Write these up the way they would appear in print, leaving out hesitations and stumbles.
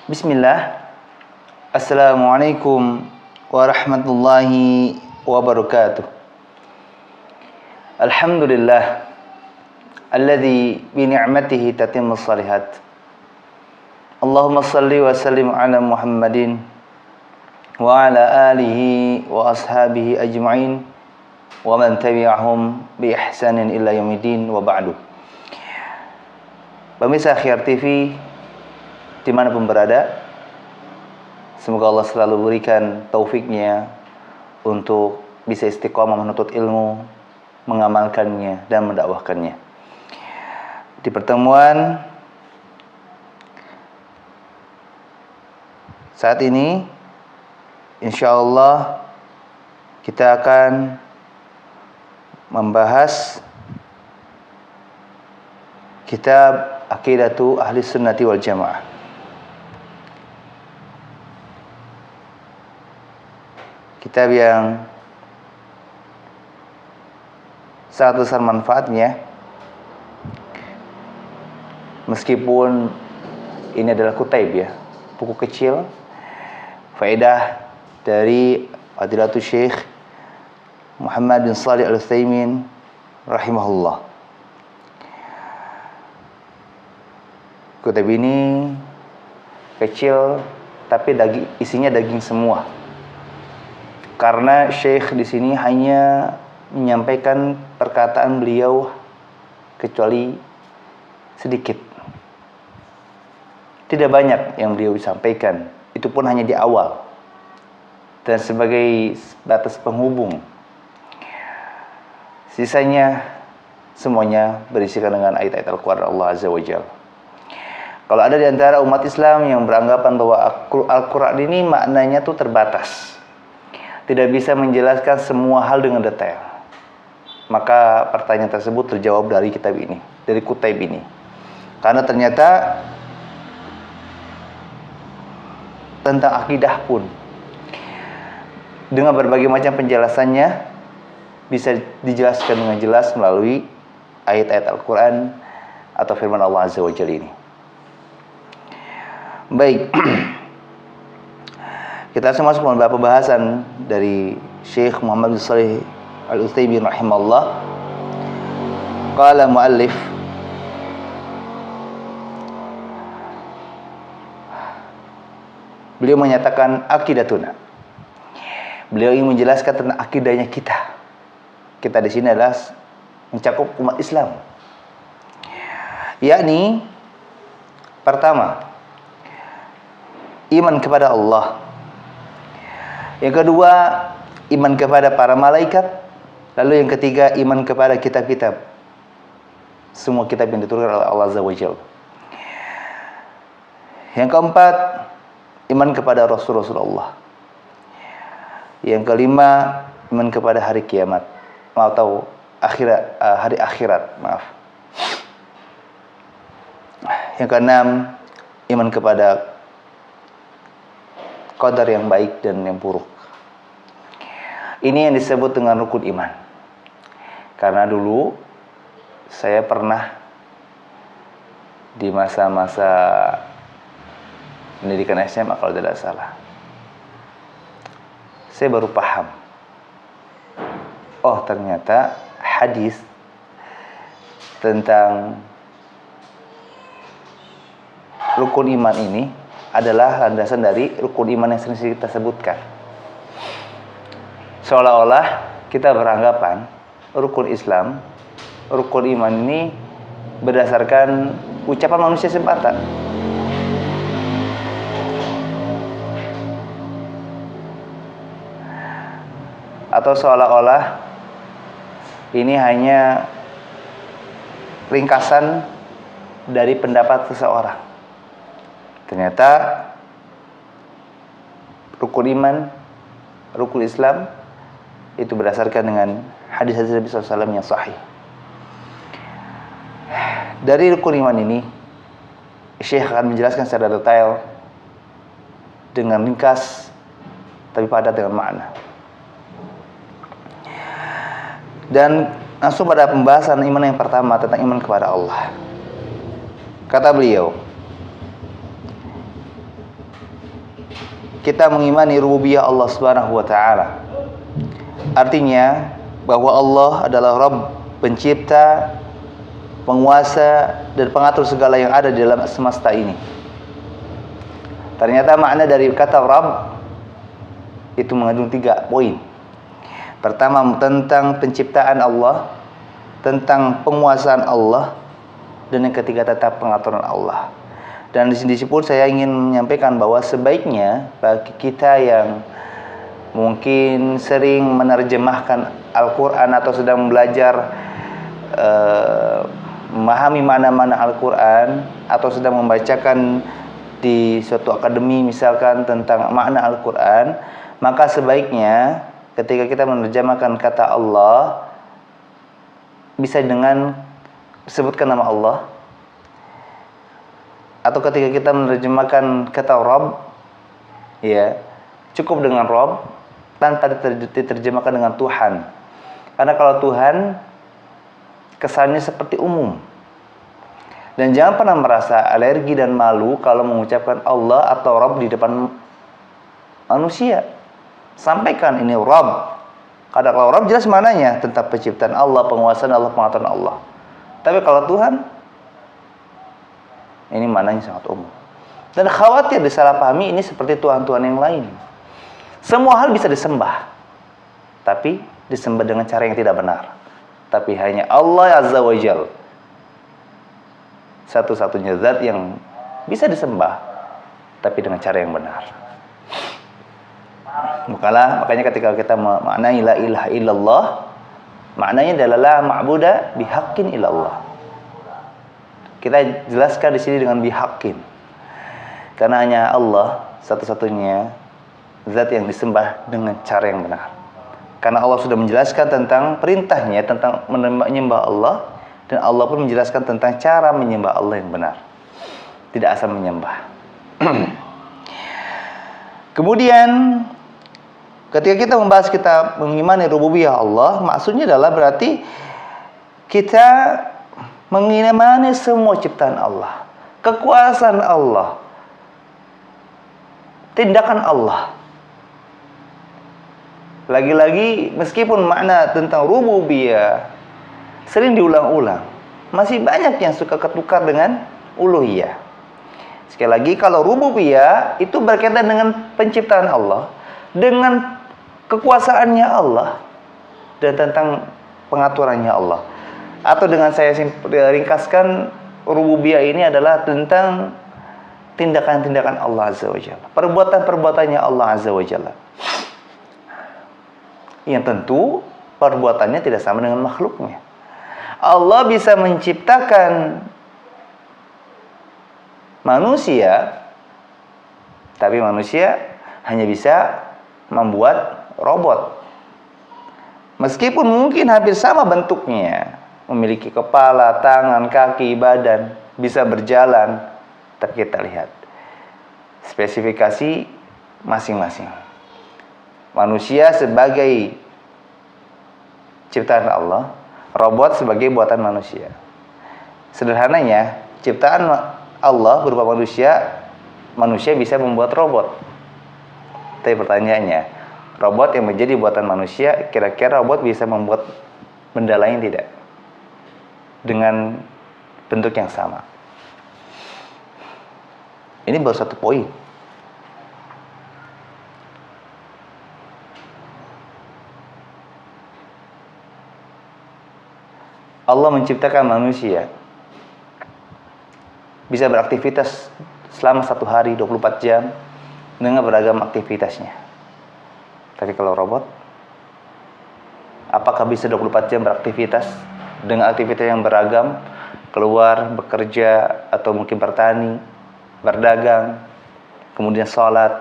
Bismillah. Assalamualaikum warahmatullahi wabarakatuh. Alhamdulillah alladzi bi ni'matihi tatimmus shalihat. Allahumma shalli wa sallim ala Muhammadin wa ala alihi wa ashabihi ajma'in wa man tabi'ahum bi ihsanin ila yaumiddin wa ba'du. Pemirsa Akhyar TV dimanapun berada, semoga Allah selalu berikan taufiknya untuk bisa istiqomah menuntut ilmu, mengamalkannya dan mendakwahkannya. Di pertemuan saat ini, insyaallah kita akan membahas kitab Aqidatu Ahli Sunnati wal Jamaah. Kitab yang sangat besar manfaatnya, meskipun ini adalah kutaib ya, buku kecil, faedah dari Fadilatul Syekh Muhammad bin Shalih Al-Utsaimin rahimahullah. Kutaib ini kecil tapi isinya daging semua. Karena Syekh di sini hanya menyampaikan perkataan beliau kecuali sedikit. Tidak banyak yang beliau sampaikan, itu pun hanya di awal dan sebagai batas penghubung. Sisanya semuanya berisikan dengan ayat-ayat Al-Quran Allah Azza wa Jalla. Kalau ada di antara umat Islam yang beranggapan bahwa Al-Quran ini maknanya tuh terbatas, tidak bisa menjelaskan semua hal dengan detail, maka pertanyaan tersebut terjawab dari kitab ini, dari kutaib ini. Karena ternyata tentang akidah pun dengan berbagai macam penjelasannya bisa dijelaskan dengan jelas melalui ayat-ayat Al-Quran atau firman Allah Azza wa Jalla ini. Baik, kita langsung masuk pada pembahasan dari Syekh Muhammad bin Shalih Al-Utsaimin rahimahullah. Qala muallif, beliau menyatakan aqidatuna. Beliau ingin menjelaskan tentang akidahnya kita. Kita di sini adalah mencakup umat Islam. Yakni pertama, iman kepada Allah. Yang kedua, iman kepada para malaikat. Lalu yang ketiga, iman kepada kitab-kitab. Semua kitab yang diturunkan oleh Allah Azza wa Jalla. Yang keempat, iman kepada Rasul-Rasul Allah. Yang kelima, iman kepada hari kiamat atau hari akhirat. Yang keenam, iman kepada qadar yang baik dan yang buruk. Ini yang disebut dengan rukun iman. Karena dulu saya pernah di masa-masa pendidikan SMA kalau tidak salah, saya baru paham, oh ternyata hadis tentang rukun iman ini adalah landasan dari rukun iman yang sering kita sebutkan. Seolah-olah kita beranggapan rukun Islam, rukun iman ini berdasarkan ucapan manusia semata. Atau seolah-olah ini hanya ringkasan dari pendapat seseorang. Ternyata rukun iman, rukun Islam itu berdasarkan dengan hadis-hadis Nabi SAW yang sahih. Dari rukun iman ini, Syekh akan menjelaskan secara detail dengan ringkas tapi padat dengan makna. Dan langsung pada pembahasan iman yang pertama tentang iman kepada Allah. Kata beliau, kita mengimani rububiyah Allah Subhanahu wa taala. Artinya bahwa Allah adalah Rabb, pencipta, penguasa dan pengatur segala yang ada di dalam semesta ini. Ternyata makna dari kata Rabb itu mengandung 3 poin. Pertama, tentang penciptaan Allah, tentang penguasaan Allah, dan yang ketiga tentang pengaturan Allah. Dan di sini pun saya ingin menyampaikan bahwa sebaiknya bagi kita yang mungkin sering menerjemahkan Al-Quran atau sedang belajar memahami mana-mana Al-Quran atau sedang membacakan di suatu akademi misalkan tentang makna Al-Quran, maka sebaiknya ketika kita menerjemahkan kata Allah bisa dengan sebutkan nama Allah, atau ketika kita menerjemahkan kata Rabb, ya, cukup dengan Rabb tanpa diterjemahkan dengan Tuhan. Karena kalau Tuhan kesannya seperti umum. Dan jangan pernah merasa alergi dan malu kalau mengucapkan Allah atau Rabb di depan manusia. Sampaikan ini Rabb. Karena kalau Rabb jelas mananya, tentang penciptaan Allah, penguasaan Allah, pengaturan Allah. Tapi kalau Tuhan, ini maknanya sangat umum. Dan khawatir disalahpahami ini seperti Tuhan-Tuhan yang lain. Semua hal bisa disembah, tapi disembah dengan cara yang tidak benar. Tapi hanya Allah Azza wa Jalla, satu-satunya zat yang bisa disembah, tapi dengan cara yang benar. Makanya ketika kita maknai la ilaha illallah, maknanya adalah la ma'buda bihaqqin illallah. Kita jelaskan di sini dengan bihaqqin. Karena hanya Allah satu-satunya zat yang disembah dengan cara yang benar. Karena Allah sudah menjelaskan tentang perintahnya tentang menyembah Allah, dan Allah pun menjelaskan tentang cara menyembah Allah yang benar. Tidak asal menyembah. Kemudian ketika kita membahas kita mengimani rububiyah Allah, maksudnya adalah berarti kita mengimani semua ciptaan Allah, kekuasaan Allah, tindakan Allah. Lagi-lagi meskipun makna tentang rububiyah sering diulang-ulang, masih banyak yang suka ketukar dengan uluhiyah. Sekali lagi, kalau rububiyah itu berkaitan dengan penciptaan Allah, dengan kekuasaannya Allah, dan tentang pengaturannya Allah. Atau dengan saya ringkaskan, rububiyah ini adalah tentang tindakan-tindakan Allah Azza wa Jalla, perbuatan-perbuatannya Allah Azza wa Jalla, yang tentu perbuatannya tidak sama dengan makhluknya. Allah bisa menciptakan manusia, tapi manusia hanya bisa membuat robot. Meskipun mungkin hampir sama bentuknya, memiliki kepala, tangan, kaki, badan, bisa berjalan, tapi kita lihat spesifikasi masing-masing. Manusia sebagai ciptaan Allah, robot sebagai buatan manusia. Sederhananya, ciptaan Allah berupa manusia, manusia bisa membuat robot. Tapi pertanyaannya, robot yang menjadi buatan manusia, kira-kira robot bisa membuat benda lain tidak? Dengan bentuk yang sama. Ini baru satu poin. Allah menciptakan manusia bisa beraktivitas selama 1 hari 24 jam dengan beragam aktivitasnya. Tapi kalau robot, apakah bisa 24 jam beraktivitas dengan aktivitas yang beragam, keluar, bekerja, atau mungkin bertani, berdagang, kemudian sholat,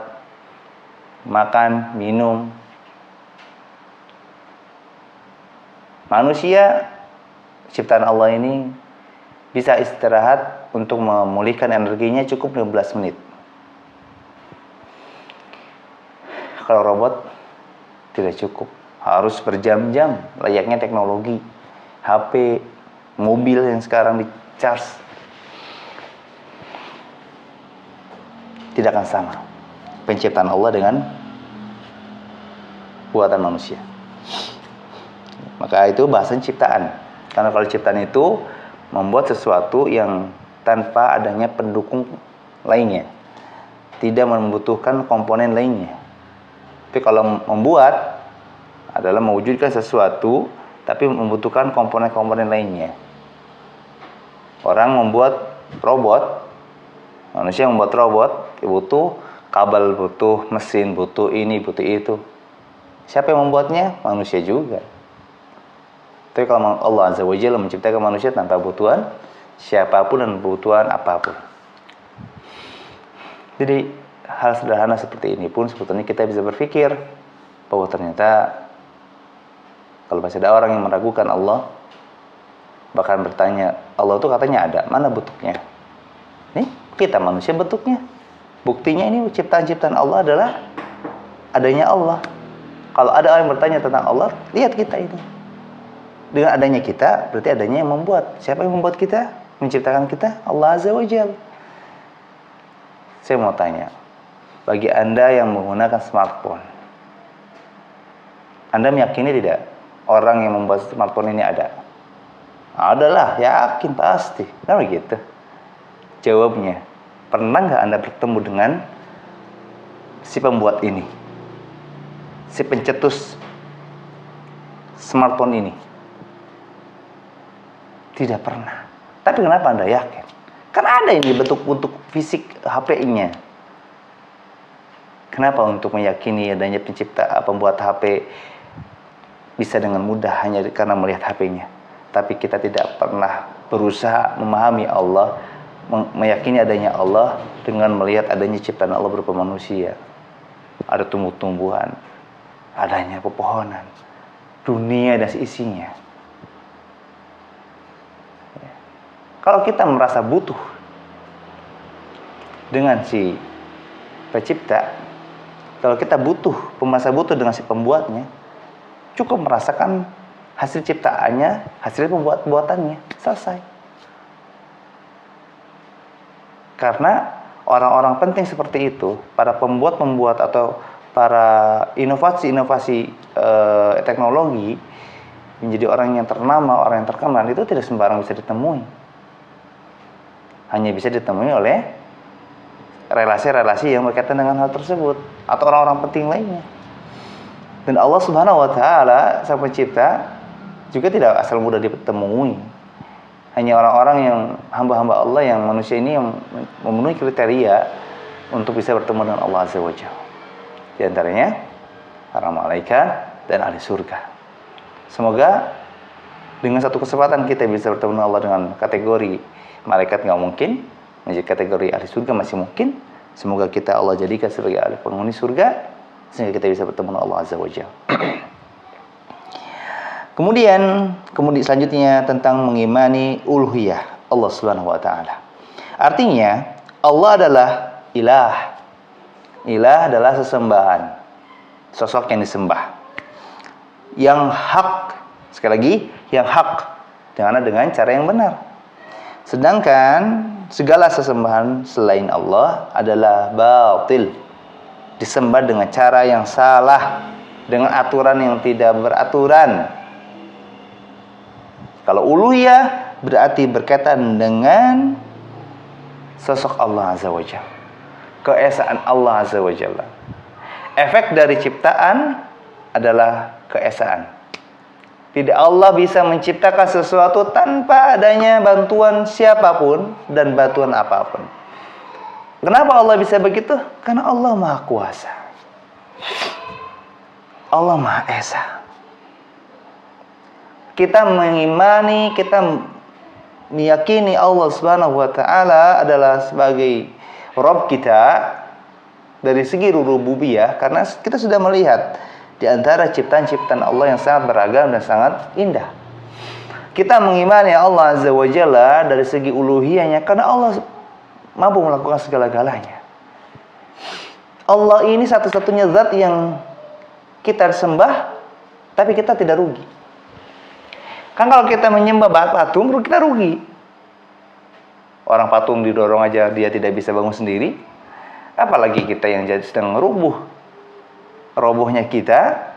makan, minum. Manusia, ciptaan Allah ini bisa istirahat untuk memulihkan energinya cukup 15 menit. Kalau robot tidak cukup, harus berjam-jam, layaknya teknologi HP, mobil yang sekarang di-charge. Tidak akan sama. penciptaan Allah dengan buatan manusia. Maka itu bahasan ciptaan. Karena kalau ciptaan itu membuat sesuatu yang tanpa adanya pendukung lainnya, tidak membutuhkan komponen lainnya. Tapi kalau membuat adalah mewujudkan sesuatu tapi membutuhkan komponen-komponen lainnya. Orang membuat robot, manusia membuat robot, butuh kabel, butuh mesin, butuh ini, butuh itu. Siapa yang membuatnya? Manusia juga. Tapi kalau Allah Azza wa Jalla menciptakan manusia tanpa butuhan siapapun dan butuhan apapun. Jadi hal sederhana seperti ini pun sebetulnya kita bisa berpikir bahwa ternyata kalau masih ada orang yang meragukan Allah, bahkan bertanya, Allah itu katanya ada, mana bentuknya? Nih, kita manusia bentuknya. Buktinya ini ciptaan-ciptaan Allah adalah adanya Allah. Kalau ada orang yang bertanya tentang Allah, lihat kita ini. Dengan adanya kita, berarti adanya yang membuat. Siapa yang membuat kita? Menciptakan kita? Allah Azza wa Jalla. Saya mau tanya, bagi Anda yang menggunakan smartphone, Anda meyakini tidak orang yang membuat smartphone ini ada? Adalah, yakin pasti. Kenapa gitu? Jawabnya, pernah nggak Anda bertemu dengan si pembuat ini, si pencetus smartphone ini? Tidak pernah. Tapi kenapa Anda yakin? Kan ada ini bentuk fisik HP-nya. Kenapa untuk meyakini adanya pembuat HP bisa dengan mudah hanya karena melihat HP-nya? Tapi kita tidak pernah berusaha memahami Allah, meyakini adanya Allah dengan melihat adanya ciptaan Allah berupa manusia. Ada tumbuh-tumbuhan, adanya pepohonan, dunia dan seisinya. Kalau kita merasa butuh dengan si pencipta, kalau kita merasa butuh dengan si pembuatnya, cukup merasakan hasil ciptaannya, hasil pembuatannya, selesai. Karena orang-orang penting seperti itu, para pembuat atau para inovasi teknologi, menjadi orang yang ternama, orang yang terkenal, itu tidak sembarang bisa ditemui. Hanya bisa ditemui oleh relasi-relasi yang berkaitan dengan hal tersebut atau orang-orang penting lainnya. Dan Allah Subhanahu wa taala, Sang Pencipta, juga tidak asal mudah ditemui. Hanya orang-orang yang hamba-hamba Allah, yang manusia ini yang memenuhi kriteria untuk bisa bertemu dengan Allah Azza wa Jalla. Di antaranya para malaikat dan ahli surga. Semoga dengan satu kesempatan kita bisa bertemu dengan Allah dengan kategori malaikat nggak mungkin, menjadi kategori ahli surga masih mungkin. Semoga kita Allah jadikan sebagai ahli penghuni surga, sehingga kita bisa bertemu dengan Allah Azza wa Jalla. Kemudian selanjutnya tentang mengimani uluhiyah Allah Subhanahu wa taala. Artinya Allah adalah ilah. Ilah adalah sesembahan, sosok yang disembah, yang hak. Sekali lagi, yang hak dengan cara yang benar. Sedangkan segala sesembahan selain Allah adalah batil, disembah dengan cara yang salah, dengan aturan yang tidak beraturan. Kalau uluhiyah berarti berkaitan dengan sosok Allah Azza wa Jalla, keesaan Allah Azza wa Jalla. Efek dari ciptaan adalah keesaan. Tidak, Allah bisa menciptakan sesuatu tanpa adanya bantuan siapapun dan bantuan apapun. Kenapa Allah bisa begitu? Karena Allah Maha Kuasa. Allah Maha Esa. Kita meyakini Allah Subhanahu wa taala adalah sebagai Rabb kita dari segi rububiyah, karena kita sudah melihat di antara ciptaan-ciptaan Allah yang sangat beragam dan sangat indah. Kita mengimani Allah Azza wa Jalla dari segi uluhiyahnya karena Allah mampu melakukan segala-galanya. Allah ini satu-satunya zat yang kita sembah, tapi kita tidak rugi. Kan kalau kita menyembah patung, kita rugi. Orang patung didorong aja dia tidak bisa bangun sendiri. Apalagi kita yang sedang robohnya kita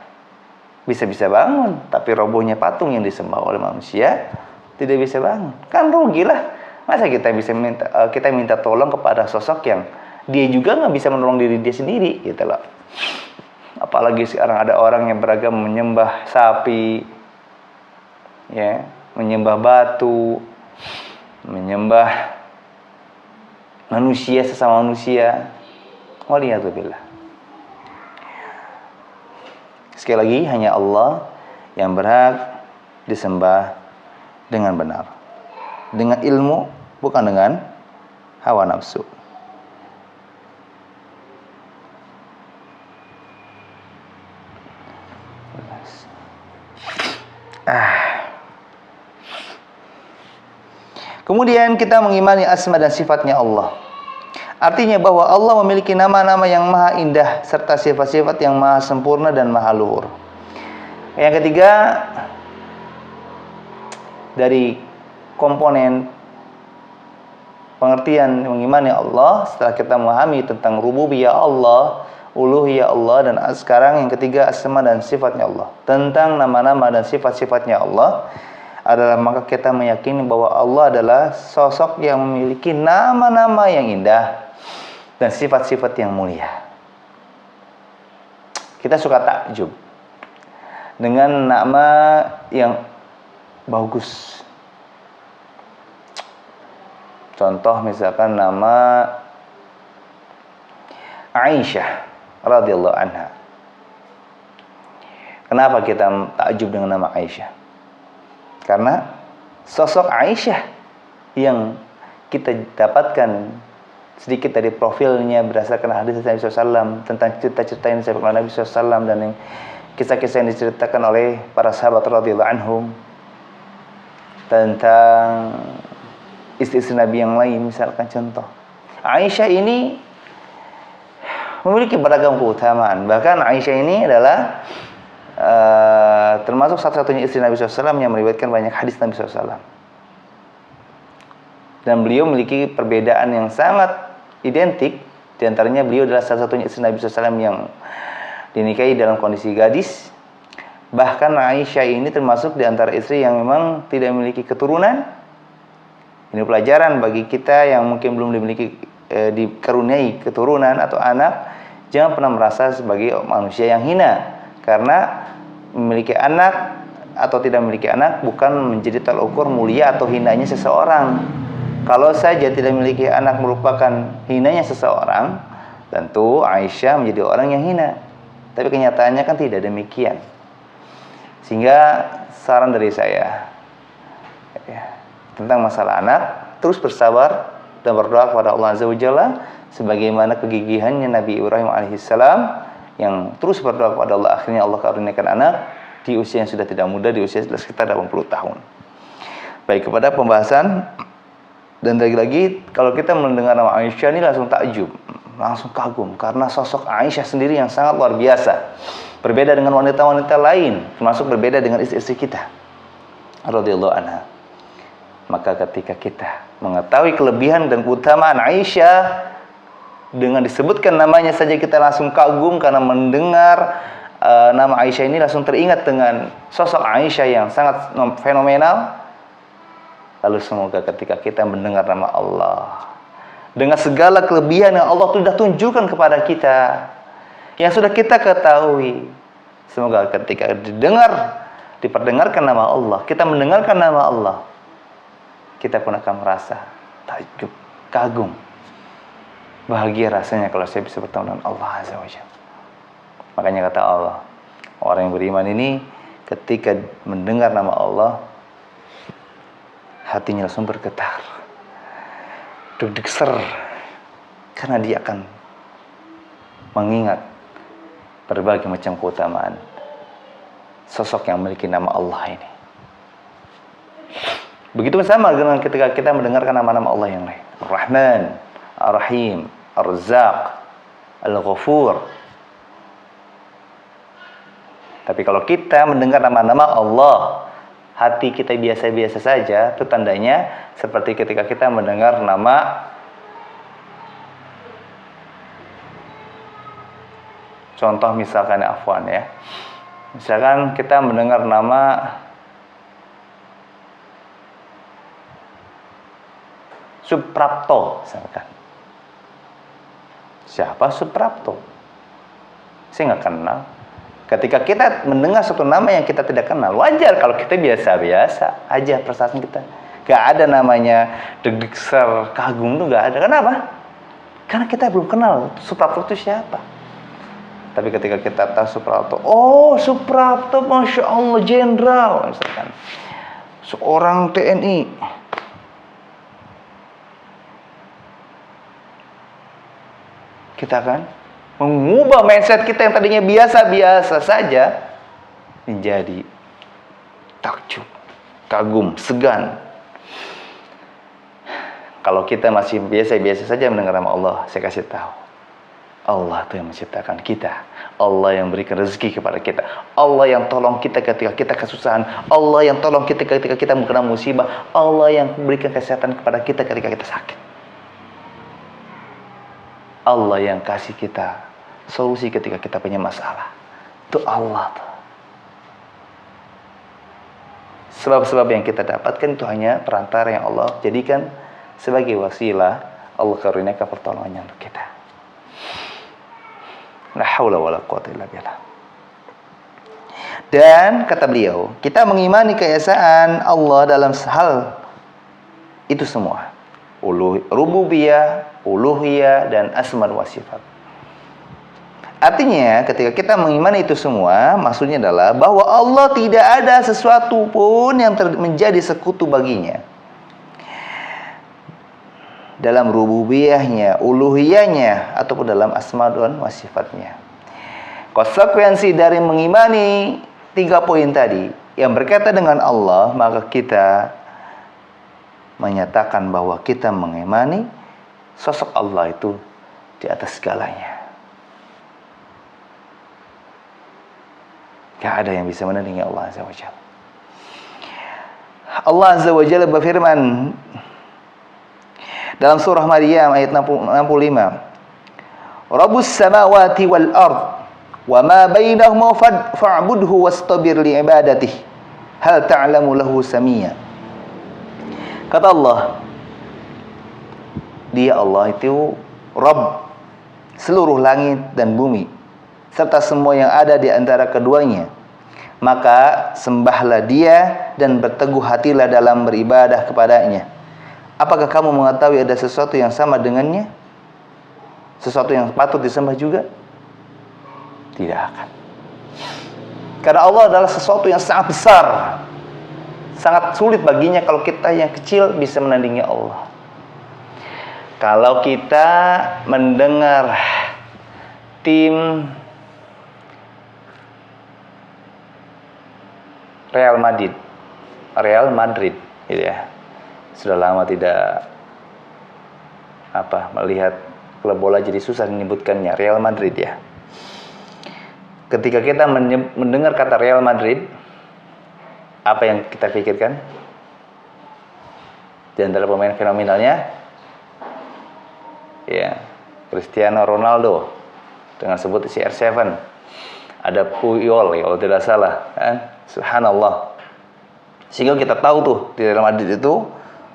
bisa bangun, tapi robohnya patung yang disembah oleh manusia tidak bisa bangun. Kan rugilah. Masa kita minta tolong kepada sosok yang dia juga nggak bisa menolong diri dia sendiri, gitu loh. Apalagi sekarang ada orang yang beragam menyembah sapi, ya, menyembah batu, menyembah manusia, sesama manusia. Waliyadzubillah. Sekali lagi, hanya Allah yang berhak disembah dengan benar, dengan ilmu, bukan dengan hawa nafsu. Kemudian kita mengimani asma dan sifatnya Allah. Artinya bahwa Allah memiliki nama-nama yang maha indah serta sifat-sifat yang maha sempurna dan maha luhur. Yang ketiga, dari komponen pengertian mengimani Allah setelah kita memahami tentang rububiyah Allah, uluhiyah Allah, dan sekarang yang ketiga asma dan sifatnya Allah. Tentang nama-nama dan sifat-sifatnya Allah adalah maka kita meyakini bahwa Allah adalah sosok yang memiliki nama-nama yang indah dan sifat-sifat yang mulia. Kita suka takjub dengan nama yang bagus. Contoh misalkan nama Aisyah radhiyallahu anha. Kenapa kita takjub dengan nama Aisyah? Karena sosok Aisyah yang kita dapatkan sedikit dari profilnya berdasarkan hadis Nabi SAW tentang cerita-cerita yang disampaikan oleh Nabi SAW dan kisah-kisah yang diceritakan oleh para sahabat radhiyallahu anhum tentang istri-istri Nabi yang lain. Misalkan contoh, Aisyah ini memiliki beragam keutamaan. Bahkan Aisyah ini adalah termasuk satu-satunya istri Nabi SAW yang meriwayatkan banyak hadis Nabi SAW. Dan beliau memiliki perbedaan yang sangat identik. Di antaranya beliau adalah salah satunya istri Nabi SAW yang dinikahi dalam kondisi gadis. Bahkan Aisyah ini termasuk di antara istri yang memang tidak memiliki keturunan. Ini pelajaran bagi kita yang mungkin belum dikaruniai keturunan atau anak. Jangan pernah merasa sebagai manusia yang hina, karena memiliki anak atau tidak memiliki anak bukan menjadi tolak ukur mulia atau hinanya seseorang. Kalau saja tidak memiliki anak merupakan hinanya seseorang, tentu Aisyah menjadi orang yang hina. Tapi kenyataannya kan tidak demikian. Sehingga saran dari saya tentang masalah anak, terus bersabar dan berdoa kepada Allah Azza wa Jalla sebagaimana kegigihannya Nabi Ibrahim alaihissalam yang terus berdoa kepada Allah, akhirnya Allah karuniakan anak di usia yang sudah tidak muda, di usia sekitar 80 tahun. Baik, kepada pembahasan, dan lagi-lagi kalau kita mendengar nama Aisyah ini langsung takjub, langsung kagum, karena sosok Aisyah sendiri yang sangat luar biasa, berbeda dengan wanita-wanita lain, termasuk berbeda dengan istri-istri kita radhiyallahu anha. Maka ketika kita mengetahui kelebihan dan keutamaan Aisyah, dengan disebutkan namanya saja kita langsung kagum karena mendengar nama Aisyah ini langsung teringat dengan sosok Aisyah yang sangat fenomenal. Lalu semoga ketika kita mendengar nama Allah dengan segala kelebihan yang Allah sudah tunjukkan kepada kita, yang sudah kita ketahui, semoga ketika diperdengarkan nama Allah, kita mendengarkan nama Allah, kita pun akan merasa takjub, kagum. Bahagia rasanya kalau saya bisa bertemu dengan Allah Azza wa Jalla. Makanya kata Allah, orang yang beriman ini ketika mendengar nama Allah, hatinya langsung bergetar, deg-deg ser, karena dia akan mengingat berbagai macam keutamaan sosok yang memiliki nama Allah ini. Begitu sama dengan ketika kita mendengarkan nama-nama Allah yang lain, Ar-Rahman, Ar-Rahim, Ar-Razzaq, Al-Ghafur. Tapi kalau kita mendengar nama-nama Allah, hati kita biasa-biasa saja, itu tandanya seperti ketika kita mendengar nama Contoh misalkan afwan ya. Misalkan kita mendengar nama Suprapto misalkan. Siapa Suprapto? Saya nggak kenal. Ketika kita mendengar satu nama yang kita tidak kenal, wajar kalau kita biasa-biasa aja perasaan kita. Gak ada namanya deg-deser, kagum tuh gak ada. Kenapa? Karena kita belum kenal Suprapto itu siapa. Tapi ketika kita tahu Suprapto, oh Suprapto, Masya Allah, jenderal misalkan, seorang TNI. Kita kan mengubah mindset kita yang tadinya biasa-biasa saja menjadi takjub, kagum, segan. Kalau kita masih biasa-biasa saja mendengar nama Allah, saya kasih tahu, Allah itu yang menciptakan kita, Allah yang berikan rezeki kepada kita, Allah yang tolong kita ketika kita kesusahan, Allah yang tolong kita ketika kita kena musibah, Allah yang berikan kesehatan kepada kita ketika kita sakit, Allah yang kasih kita solusi ketika kita punya masalah. Itu Allah tuh. Sebab-sebab yang kita dapatkan itu hanya perantara yang Allah jadikan sebagai wasilah. Allah karuniakan pertolongannya untuk kita. La haula wala quwwata illa billah. Dan kata beliau, kita mengimani keesaan Allah dalam hal itu semua. Rububiyah, uluhiyah, dan asma wa sifat. Artinya ketika kita mengimani itu semua, maksudnya adalah bahwa Allah tidak ada sesuatu pun yang menjadi sekutu baginya. Dalam rububiyahnya, uluhiyahnya, ataupun dalam asma dan sifatnya. Konsekuensi dari mengimani 3 poin tadi yang berkaitan dengan Allah, maka kita menyatakan bahwa kita mengimani sosok Allah itu di atas segalanya. Gak ada yang bisa menandingi Allah Azza wa Jalla. Allah Azza wa Jalla berfirman dalam surah Maryam ayat 65, Rabbus samawati wal ard wa ma bainahuma fa'budhu wastabir li ibadatihi hal ta'lamu lahu samia. Kata Allah, Dia Allah itu Rabb seluruh langit dan bumi serta semua yang ada di antara keduanya. Maka sembahlah Dia dan berteguh hatilah dalam beribadah kepadanya. Apakah kamu mengetahui ada sesuatu yang sama dengannya? Sesuatu yang patut disembah juga? Tidak akan. Karena Allah adalah sesuatu yang sangat besar. Sangat sulit baginya kalau kita yang kecil bisa menandingi Allah. Kalau kita mendengar tim Real Madrid gitu ya. Sudah lama tidak melihat klub bola, jadi susah menyebutkannya, Real Madrid ya. Ketika kita mendengar kata Real Madrid, apa yang kita pikirkan? Di antara pemain fenomenalnya ya, Cristiano Ronaldo dengan sebut CR7. Ada Puyol ya, kalau tidak salah kan? Subhanallah. Sehingga kita tahu tuh di Real Madrid itu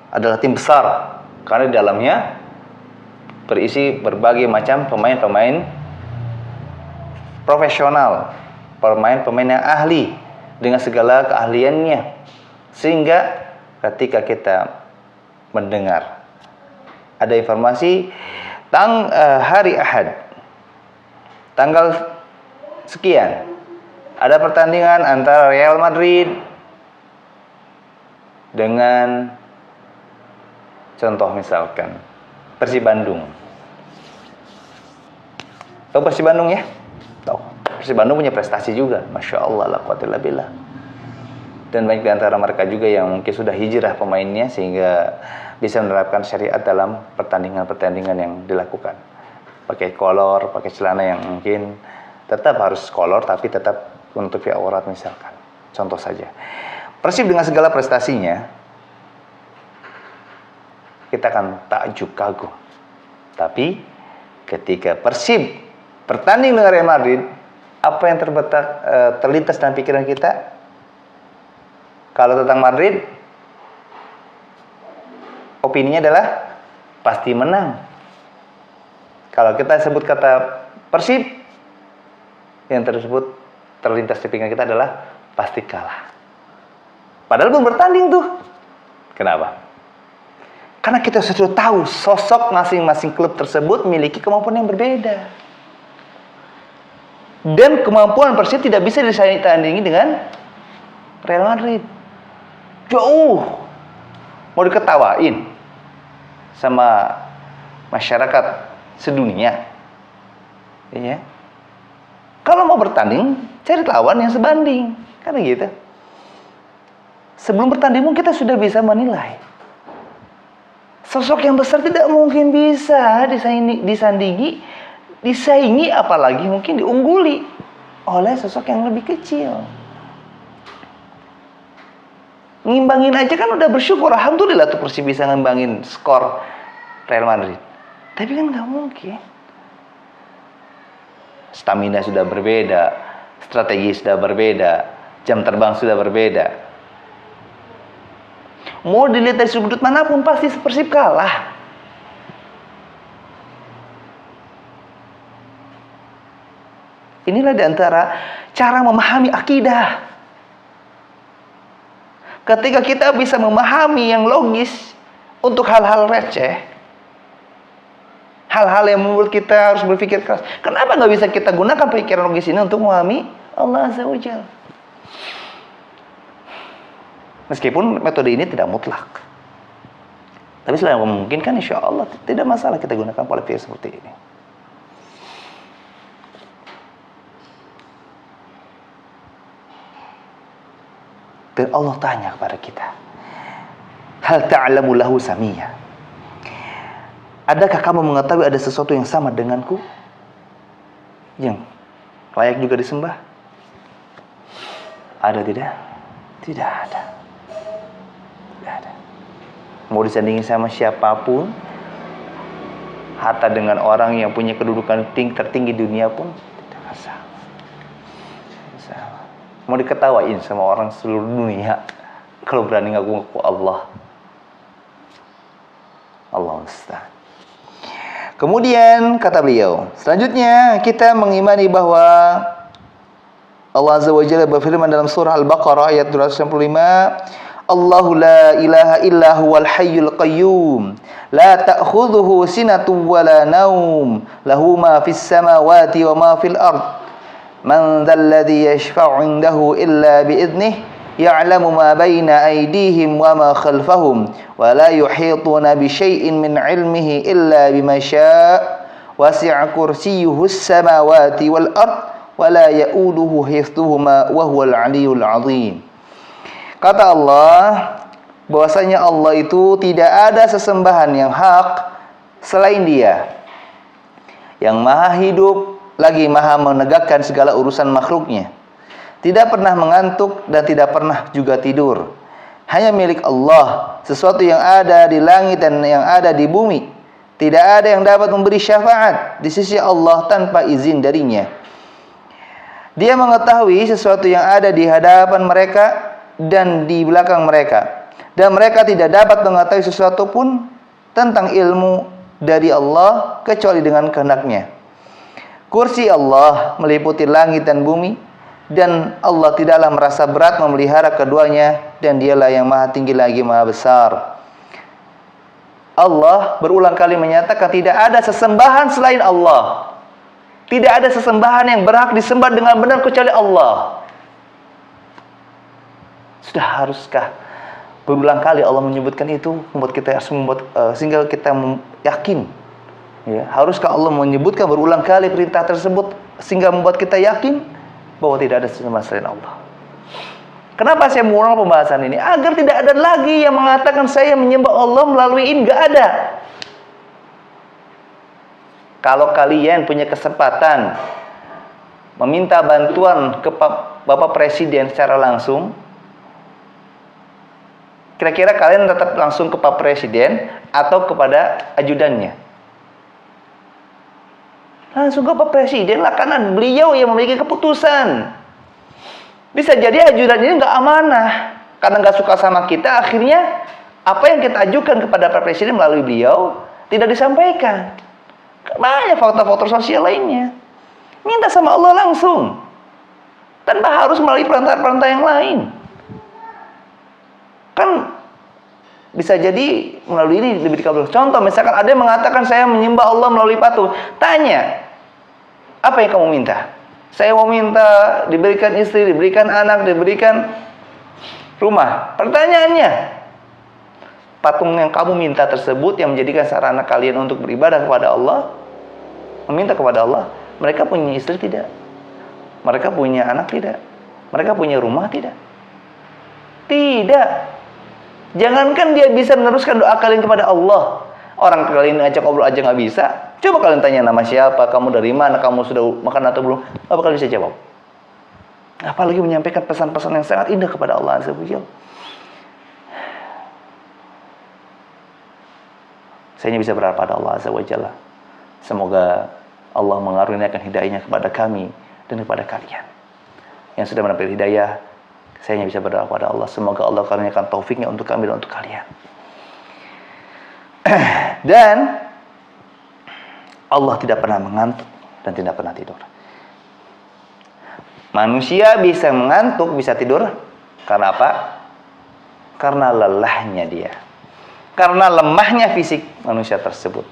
adalah tim besar karena di dalamnya berisi berbagai macam pemain-pemain profesional, pemain-pemain yang ahli dengan segala keahliannya. Sehingga ketika kita mendengar ada informasi hari Ahad tanggal sekian ada pertandingan antara Real Madrid dengan contoh misalkan Persib Bandung. Tahu Persib Bandung ya? Tahu. Persib Bandung punya prestasi juga, Masya Allah, la quwwata illa billah. Dan banyak di antara mereka juga yang mungkin sudah hijrah pemainnya sehingga bisa menerapkan syariat dalam pertandingan-pertandingan yang dilakukan. Pakai kolor, pakai celana yang mungkin tetap harus kolor tapi tetap menutupi aurat misalkan. Contoh saja. Persib dengan segala prestasinya, kita akan takjub kagum. Tapi ketika Persib bertanding dengan Real Madrid, apa yang terlintas dalam pikiran kita? Kalau tentang Madrid, opininya adalah pasti menang. Kalau kita sebut kata Persib, yang tersebut terlintas di pikiran kita adalah pasti kalah. Padahal belum bertanding tuh. Kenapa? Karena kita sudah tahu sosok masing-masing klub tersebut memiliki kemampuan yang berbeda. Dan kemampuan Persib tidak bisa disandingi dengan Real Madrid. Jauh. Mau diketawain sama masyarakat sedunia. Iya. Kalau mau bertanding, cari lawan yang sebanding. Karena gitu. Sebelum bertanding pun kita sudah bisa menilai. Sosok yang besar tidak mungkin bisa disaingi, apalagi mungkin diungguli oleh sosok yang lebih kecil. Ngimbangin aja kan udah bersyukur, alhamdulillah tuh Persib bisa ngimbangin skor Real Madrid. Tapi kan nggak mungkin. Stamina sudah berbeda, strategi sudah berbeda, jam terbang sudah berbeda. Mau dilihat dari sudut manapun pasti Persib kalah. Inilah diantara cara memahami akidah. Ketika kita bisa memahami yang logis untuk hal-hal receh, hal-hal yang membuat kita harus berpikir keras, kenapa nggak bisa kita gunakan pikiran logis ini untuk memahami Allah Azza wa Jalla? Meskipun metode ini tidak mutlak, tapi selama memungkinkan, insya Allah tidak masalah kita gunakan pola pikir seperti ini. Dan Allah tanya kepada kita, hal ta'lamu lahu samiyya? Adakah kamu mengetahui ada sesuatu yang sama denganku, yang layak juga disembah? Ada tidak? Tidak ada. Tidak ada. Mau disandingin sama siapapun, hatta dengan orang yang punya kedudukan tertinggi dunia pun tidak masalah. Mau diketawain sama orang seluruh dunia, kalau berani ngaku-ngaku Allah. Allah Ustaz. Kemudian kata beliau, selanjutnya kita mengimani bahwa Allah Azza wa Jalla berfirman dalam surah Al-Baqarah ayat 265, Allahu la ilaha illa huwal hayyul qayyum, la ta'khudhuhu sinatun wa la naum, lahu ma fis samawati wa ma fil ard. Man dzalladzi yashfa'u 'indahu illa bi'idnih, ya'lamu ma baina aydihim wa ma khalfahum, wa la yuhituna bi syai'in min 'ilmihi illa bima syaa', wasi'a kursiyyuhu as-samawati wal ard, wa la ya'uduhu hifdhuhuma wa huwal 'aliyyul 'azim. Kata Allah, bahwasanya Allah itu tidak ada sesembahan yang hak selain Dia, yang maha hidup lagi maha menegakkan segala urusan makhluknya, tidak pernah mengantuk dan tidak pernah juga tidur. Hanya milik Allah sesuatu yang ada di langit dan yang ada di bumi. Tidak ada yang dapat memberi syafaat di sisi Allah tanpa izin darinya. Dia mengetahui sesuatu yang ada di hadapan mereka dan di belakang mereka, dan mereka tidak dapat mengetahui sesuatu pun tentang ilmu dari Allah kecuali dengan kehendak-Nya. Kursi Allah meliputi langit dan bumi, dan Allah tidaklah merasa berat memelihara keduanya, dan Dialah yang maha tinggi lagi maha besar. Allah berulang kali menyatakan tidak ada sesembahan selain Allah. Tidak ada sesembahan yang berhak disembah dengan benar kecuali Allah. Sudah haruskah berulang kali Allah menyebutkan itu, membuat kita sehingga kita yakin? Ya, haruskah Allah menyebutkan berulang kali perintah tersebut sehingga membuat kita yakin bahwa tidak ada sesembahan selain Allah? Kenapa saya mengulang pembahasan ini? Agar tidak ada lagi yang mengatakan saya menyembah Allah melalui ini. Nggak ada. Kalau kalian punya kesempatan meminta bantuan ke Bapak Presiden secara langsung, kira-kira kalian tetap langsung ke Pak Presiden atau kepada ajudannya? langsung ke Pak Presiden lah, karena beliau yang memiliki keputusan. Bisa jadi ajudan ini nggak amanah, karena nggak suka sama kita, akhirnya apa yang kita ajukan kepada Pak Presiden melalui beliau tidak disampaikan. Banyak faktor-faktor sosial lainnya. Minta sama Allah langsung, tanpa harus melalui perantara-perantara yang lain. Kan bisa jadi melalui ini lebih dikabulkan. Contoh, misalkan ada yang mengatakan saya menyembah Allah melalui patung. Tanya, apa yang kamu minta? Saya mau minta diberikan istri, diberikan anak, diberikan rumah. Pertanyaannya, patung yang kamu minta tersebut yang menjadikan sarana kalian untuk beribadah kepada Allah, meminta kepada Allah, mereka punya istri tidak? Mereka punya anak tidak? Mereka punya rumah tidak? Tidak. Jangankan dia bisa meneruskan doa kalian kepada Allah, orang kalian ajak ngobrol aja nggak bisa. Coba kalian tanya nama siapa, kamu dari mana, kamu sudah makan atau belum, apa kalian bisa jawab? Apalagi menyampaikan pesan-pesan yang sangat indah kepada Allah Azza wa Jalla. Saya hanya bisa berharap pada Allah Azza wa Jalla, semoga Allah mengaruniakan hidayahnya kepada kami dan kepada kalian. Yang sudah mendapat hidayah, saya hanya bisa berdoa kepada Allah, semoga Allah karuniakan taufiknya untuk kami dan untuk kalian. Dan Allah tidak pernah mengantuk dan tidak pernah tidur. Manusia bisa mengantuk, bisa tidur karena apa? Karena lelahnya dia, karena lemahnya fisik manusia tersebut.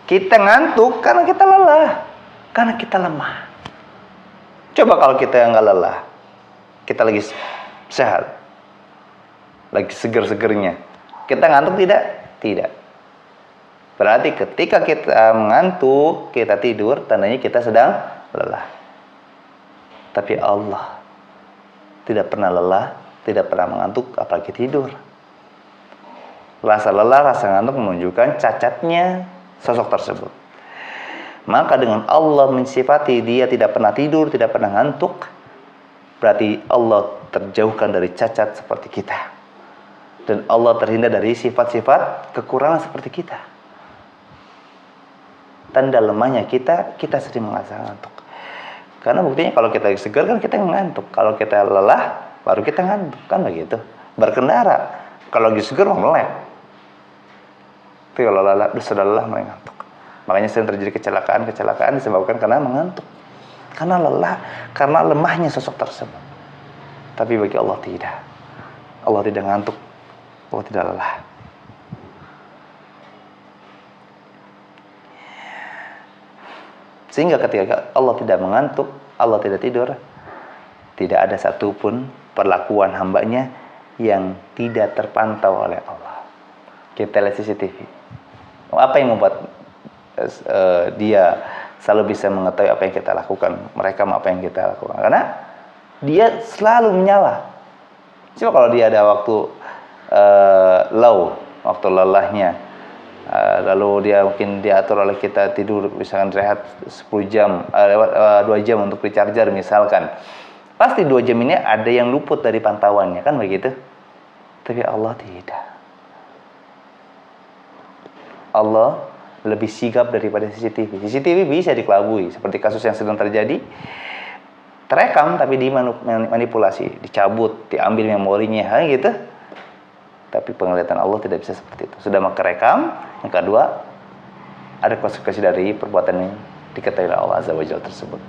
Kita ngantuk karena kita lelah, karena kita lemah. Coba kalau kita yang nggak lelah, kita lagi sehat, lagi seger-segernya, kita ngantuk tidak? Tidak. Berarti ketika kita mengantuk, kita tidur, tandanya kita sedang lelah. Tapi Allah tidak pernah lelah, tidak pernah mengantuk, apalagi tidur. Rasa lelah, rasa ngantuk menunjukkan cacatnya sosok tersebut. Maka dengan Allah mensifati dia tidak pernah tidur, tidak pernah ngantuk, berarti Allah terjauhkan dari cacat seperti kita. Dan Allah terhindar dari sifat-sifat kekurangan seperti kita. Tanda lemahnya kita sering merasa ngantuk. Karena buktinya kalau kita segar kan kita ngantuk. Kalau kita lelah baru kita ngantuk, kan begitu. Berkendara kalau lagi segar mau melek. Tapi kalau lelah sudah lelah mulai ngantuk. Makanya sering terjadi kecelakaan disebabkan karena mengantuk. Karena lelah, karena lemahnya sosok tersebut. Tapi bagi Allah tidak. Allah tidak ngantuk, Allah tidak lelah. Sehingga ketika Allah tidak mengantuk, Allah tidak tidur, tidak ada satupun perlakuan hambanya yang tidak terpantau oleh Allah. Kita lihat CCTV. Apa yang membuat dia selalu bisa mengetahui apa yang kita lakukan, merekam apa yang kita lakukan? Karena dia selalu menyala. Coba kalau dia ada waktu waktu lelahnya, lalu dia mungkin diatur oleh kita tidur, misalkan rehat 10 jam, lewat 2 jam untuk recharger misalkan. Pasti 2 jam ini ada yang luput dari pantauannya, kan begitu? Tapi Allah tidak. Allah lebih sigap daripada CCTV. CCTV bisa dikelabui, seperti kasus yang sedang terjadi. Terekam tapi dimanipulasi, dicabut, diambil memorinya, gitu. Tapi penglihatan Allah tidak bisa seperti itu. Sudah merekam. Yang kedua, ada konsekuensi dari perbuatan yang diketahui oleh Allah Azza wa Jalla tersebut.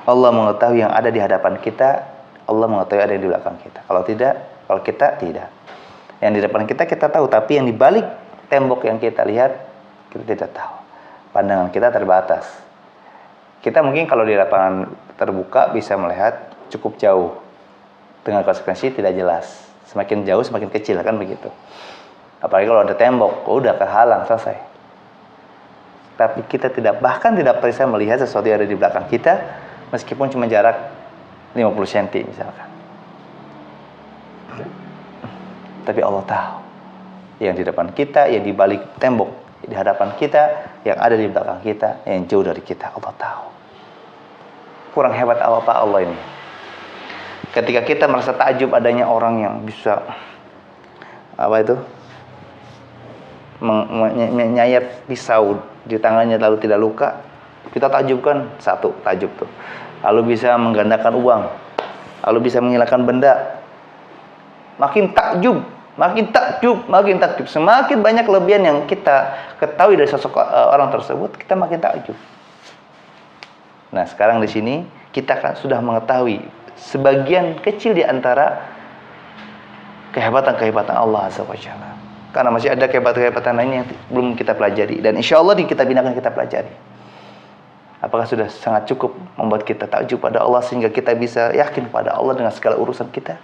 Allah mengetahui yang ada di hadapan kita, Allah mengetahui ada yang di belakang kita. Kalau kita tidak. Yang di depan kita tahu, tapi yang di balik tembok yang kita lihat kita tidak tahu. Pandangan kita terbatas. Kita mungkin kalau di lapangan terbuka bisa melihat cukup jauh, dengan konsekuensi tidak jelas. Semakin jauh semakin kecil, kan begitu. Apalagi kalau ada tembok, udah kehalang, selesai. Tapi kita bahkan tidak bisa melihat sesuatu yang ada di belakang kita, meskipun cuma jarak 50 cm misalkan. Tapi Allah tahu yang di depan kita, yang di balik tembok, di hadapan kita, yang ada di belakang kita, yang jauh dari kita, Allah tahu. Kurang hebat apa Allah ini? Ketika kita merasa takjub adanya orang yang bisa menyayat pisau di tangannya lalu tidak luka, kita takjubkan. Satu takjub tuh. Lalu bisa menggandakan uang, lalu bisa menghilangkan benda. Makin takjub, makin takjub, makin takjub. Semakin banyak kelebihan yang kita ketahui dari sosok orang tersebut, kita makin takjub. Nah, sekarang di sini kita kan sudah mengetahui sebagian kecil di antara kehebatan-kehebatan Allah Azza wa Jalla. Karena masih ada kehebatan-kehebatan lainnya yang belum kita pelajari, dan insya Allah di kitab ini akan kita pelajari. Apakah sudah sangat cukup membuat kita takjub pada Allah sehingga kita bisa yakin pada Allah dengan segala urusan kita?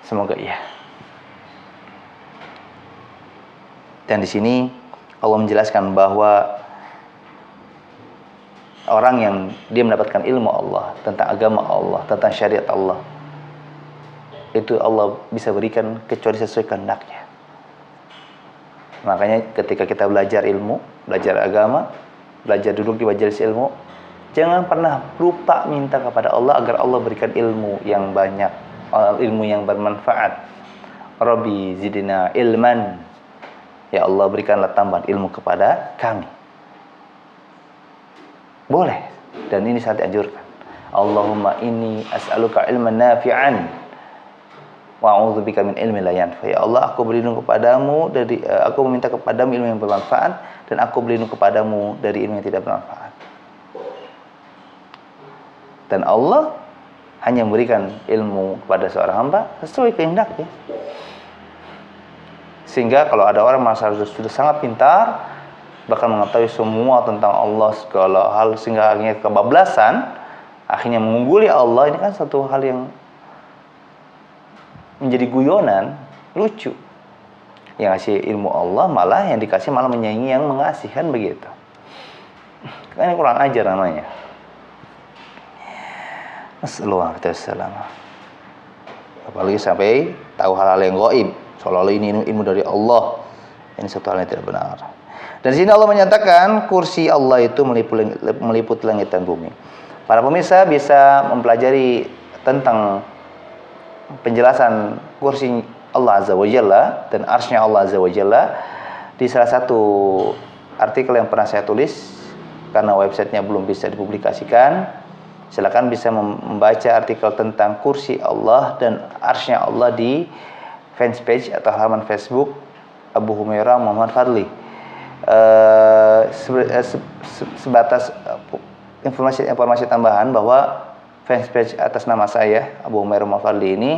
Semoga iya. Dan di sini Allah menjelaskan bahwa orang yang dia mendapatkan ilmu Allah, tentang agama Allah, tentang syariat Allah, itu Allah bisa berikan kecuali sesuai kehendaknya. Makanya ketika kita belajar ilmu, belajar agama, belajar duduk di majelis ilmu, jangan pernah lupa minta kepada Allah agar Allah berikan ilmu yang banyak, ilmu yang bermanfaat. Rabbi zidna ilman, ya Allah berikanlah tambahan ilmu kepada kami. Boleh, dan ini sangat dianjurkan. Allahumma inni as'aluka ilman nafi'an wa a'udzubika min ilmin la yanfa. Ya Allah, aku berlindung kepadamu dari aku meminta kepadamu ilmu yang bermanfaat, dan aku berlindung kepadamu dari ilmu yang tidak bermanfaat. Dan Allah hanya memberikan ilmu kepada seorang hamba sesuai kehendaknya. Sehingga kalau ada orang merasa sudah sangat pintar, bahkan mengetahui semua tentang Allah, segala hal, sehingga akhirnya kebablasan, akhirnya mengungguli Allah, ini kan satu hal yang menjadi guyonan, lucu. Yang ngasih ilmu Allah, malah yang dikasih malah menyaingi yang mengasihi, kan begitu. Kan kurang ajar namanya. Assalamualaikum. Apalagi sampai tahu hal-hal yang gaib, seolah-olah ini ilmu dari Allah. Ini satu hal yang tidak benar. Dan di sini Allah menyatakan kursi Allah itu meliputi langit dan bumi. Para pemirsa bisa mempelajari tentang penjelasan kursi Allah Azza wa Jalla dan arsy-Nya Allah Azza wa Jalla di salah satu artikel yang pernah saya tulis, karena websitenya belum bisa dipublikasikan. Silakan bisa membaca artikel tentang kursi Allah dan arsy-Nya Allah di fanpage atau halaman Facebook Abu Humairah Muhammad Fadli. Sebatas informasi tambahan bahwa fanpage atas nama saya Abu Humairah Muhammad Fadli ini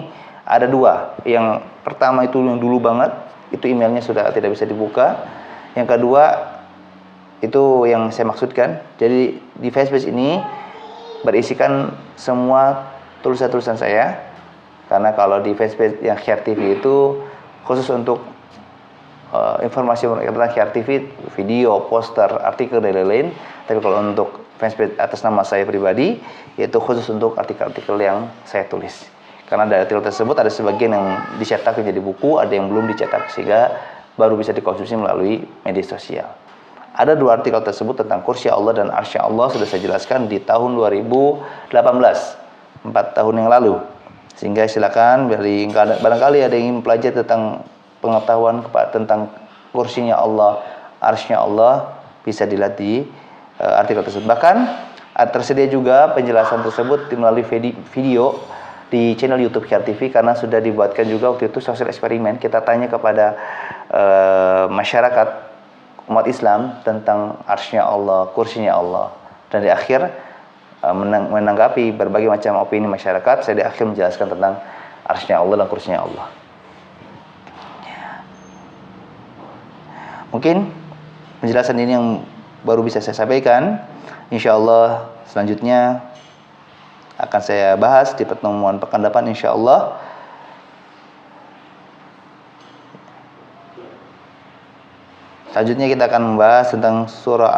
ada dua. Yang pertama itu yang dulu banget, itu emailnya sudah tidak bisa dibuka. Yang kedua itu yang saya maksudkan. Jadi di fanpage ini berisikan semua tulisan-tulisan saya, karena kalau di fanpage yang Khyar TV itu khusus untuk informasi tentang Khyar TV, video, poster, artikel dan lain-lain. Tapi kalau untuk fanpage atas nama saya pribadi, yaitu khusus untuk artikel-artikel yang saya tulis. Karena dari artikel tersebut ada sebagian yang dicetak menjadi buku, ada yang belum dicetak sehingga baru bisa dikonsumsi melalui media sosial. Ada dua artikel tersebut tentang kursi Allah dan arsy Allah sudah saya jelaskan di tahun 2018, 4 tahun yang lalu. Sehingga silakan barangkali ada yang ingin belajar tentang pengetahuan tentang kursinya Allah, arsy-Nya Allah, bisa dilihat di artikel tersebut. Bahkan tersedia juga penjelasan tersebut melalui video di channel YouTube Khyar TV, karena sudah dibuatkan juga waktu itu sosial eksperimen. Kita tanya kepada masyarakat umat Islam tentang arsy-Nya Allah, kursinya Allah, dan di akhir menanggapi berbagai macam opini masyarakat, saya di akhir menjelaskan tentang arsy-Nya Allah dan kursinya Allah. Mungkin penjelasan ini yang baru bisa saya sampaikan. Insyaallah selanjutnya akan saya bahas di pertemuan pekan depan insyaallah. Selanjutnya kita akan membahas tentang surah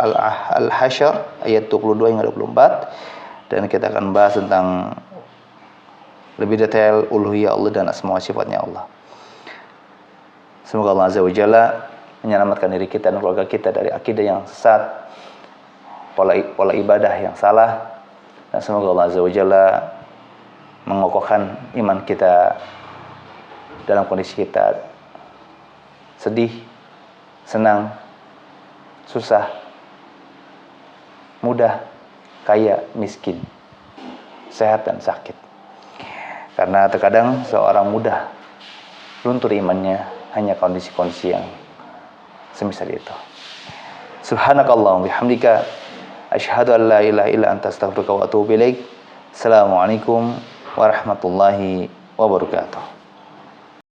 Al-Hasyr ayat 22 hingga 24, dan kita akan membahas tentang lebih detail uluhiyah Allah dan asma wa sifatnya Allah. Semoga Allah Azza wa Jalla menyelamatkan diri kita dan keluarga kita dari akidah yang sesat, pola ibadah yang salah, dan semoga Allah Azza wa Jalla mengokohkan iman kita dalam kondisi kita sedih, senang, susah, mudah, kaya, miskin, sehat dan sakit. Karena terkadang seorang mudah luntur imannya hanya kondisi-kondisi yang semisal itu. Subhanakallahumma bihamdika asyhadu an la ilaha illa anta astaghfiruka wa atubu ilaik. Assalamualaikum warahmatullahi wabarakatuh.